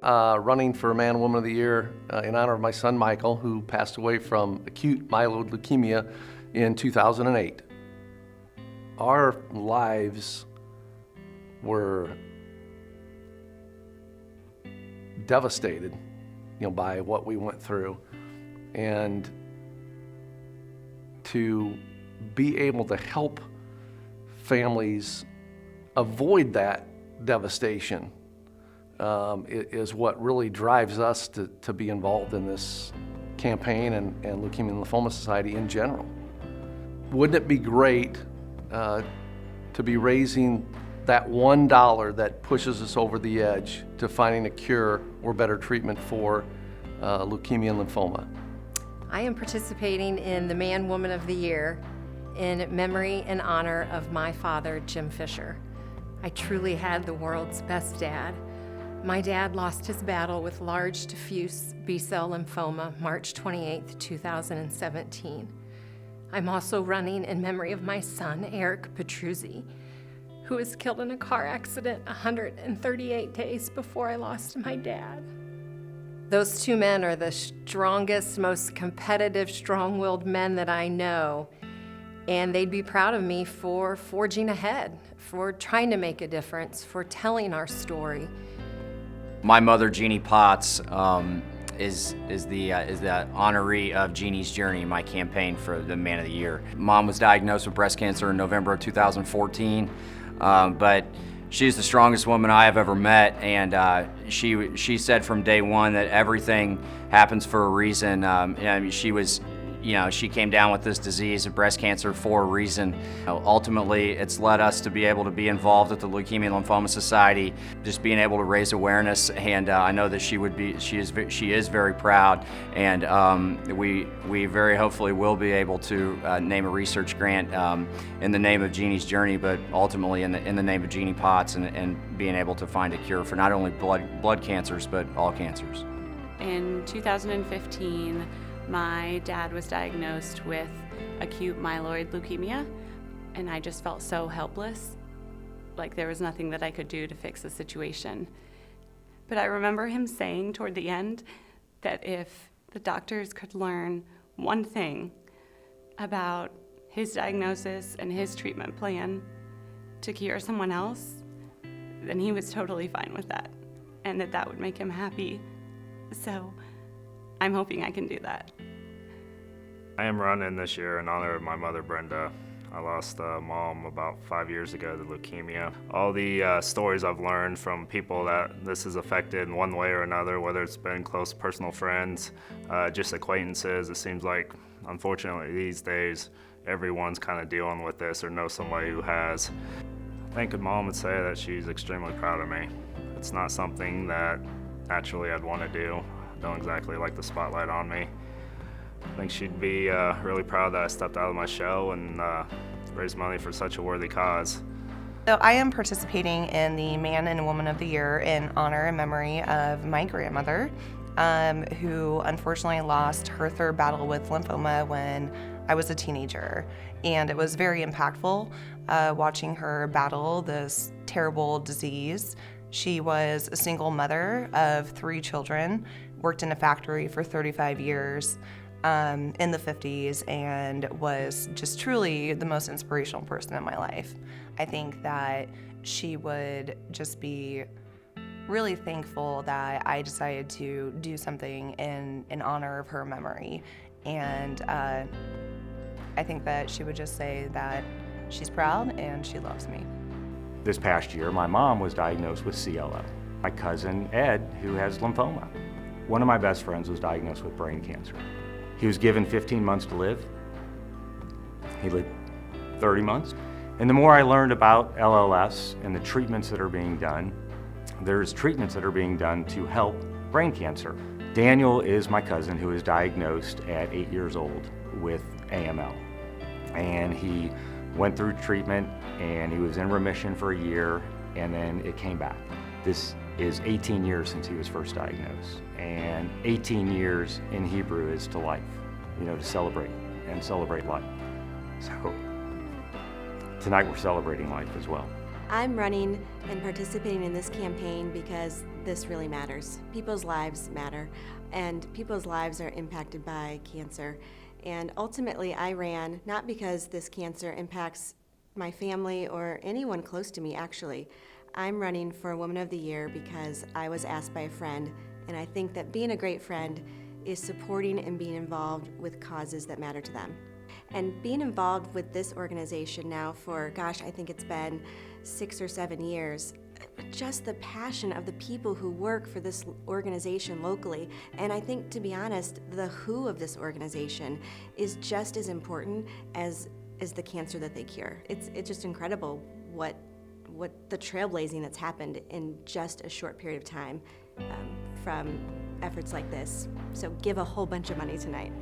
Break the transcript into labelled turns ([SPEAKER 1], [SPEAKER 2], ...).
[SPEAKER 1] Running for Man Woman of the Year in honor of my son Michael, who passed away from acute myeloid leukemia in 2008. Our lives were devastated, by what we went through, and to be able to help families avoid that devastation is what really drives us to be involved in this campaign and Leukemia and Lymphoma Society in general. Wouldn't it be great to be raising that $1 that pushes us over the edge to finding a cure or better treatment for leukemia and lymphoma?
[SPEAKER 2] I am participating in the Man Woman of the Year in memory and honor of my father, Jim Fisher. I truly had the world's best dad. My dad lost his battle with large diffuse B-cell lymphoma March 28, 2017. I'm also running in memory of my son, Eric Petruzzi, who was killed in a car accident 138 days before I lost my dad. Those two men are the strongest, most competitive, strong-willed men that I know, and they'd be proud of me for forging ahead, for trying to make a difference, for telling our story.
[SPEAKER 3] My mother, Jeannie Potts, is the honoree of Jeannie's Journey, my campaign for the Man of the Year. Mom was diagnosed with breast cancer in November of 2014, but she's the strongest woman I have ever met, and she said from day one that everything happens for a reason. She came down with this disease of breast cancer for a reason. Ultimately, it's led us to be able to be involved at the Leukemia and Lymphoma Society, just being able to raise awareness, and I know that she is very proud, and we very hopefully will be able to name a research grant in the name of Jeannie's Journey, but ultimately in the name of Jeannie Potts, and being able to find a cure for not only blood cancers, but all cancers.
[SPEAKER 4] In 2015, my dad was diagnosed with acute myeloid leukemia, and I just felt so helpless, like there was nothing that I could do to fix the situation. But I remember him saying toward the end that if the doctors could learn one thing about his diagnosis and his treatment plan to cure someone else, then he was totally fine with that, and that would make him happy. So I'm hoping I can do that.
[SPEAKER 5] I am running this year in honor of my mother, Brenda. I lost mom about 5 years ago to leukemia. All the stories I've learned from people that this has affected in one way or another, whether it's been close personal friends, just acquaintances, it seems like, unfortunately, these days, everyone's kind of dealing with this or knows somebody who has. I think Mom would say that she's extremely proud of me. It's not something that naturally I'd want to do. Don't exactly like the spotlight on me. I think she'd be really proud that I stepped out of my shell and raised money for such a worthy cause.
[SPEAKER 6] So I am participating in the Man and Woman of the Year in honor and memory of my grandmother, who unfortunately lost her third battle with lymphoma when I was a teenager. And it was very impactful watching her battle this terrible disease. She was a single mother of 3 children, worked in a factory for 35 years in the 50s, and was just truly the most inspirational person in my life. I think that she would just be really thankful that I decided to do something in honor of her memory. And I think that she would just say that she's proud and she loves me.
[SPEAKER 7] This past year, my mom was diagnosed with CLL. My cousin, Ed, who has lymphoma. One of my best friends was diagnosed with brain cancer. He was given 15 months to live. He lived 30 months. And the more I learned about LLS and the treatments that are being done, there's treatments that are being done to help brain cancer. Daniel is my cousin who was diagnosed at 8 years old with AML. And he went through treatment and he was in remission for a year, and then it came back. This is 18 years since he was first diagnosed, and 18 years in Hebrew is to life, to celebrate and celebrate life. So tonight we're celebrating life as well.
[SPEAKER 8] I'm running and participating in this campaign because this really matters. People's lives matter, and people's lives are impacted by cancer. And ultimately, I ran not because this cancer impacts my family or anyone close to me, actually. I'm running for Woman of the Year because I was asked by a friend, and I think that being a great friend is supporting and being involved with causes that matter to them. And being involved with this organization now for, gosh, I think it's been 6 or 7 years, just the passion of the people who work for this organization locally. And I think, to be honest, the who of this organization is just as important as the cancer that they cure. It's just incredible what the trailblazing that's happened in just a short period of time from efforts like this. So give a whole bunch of money tonight.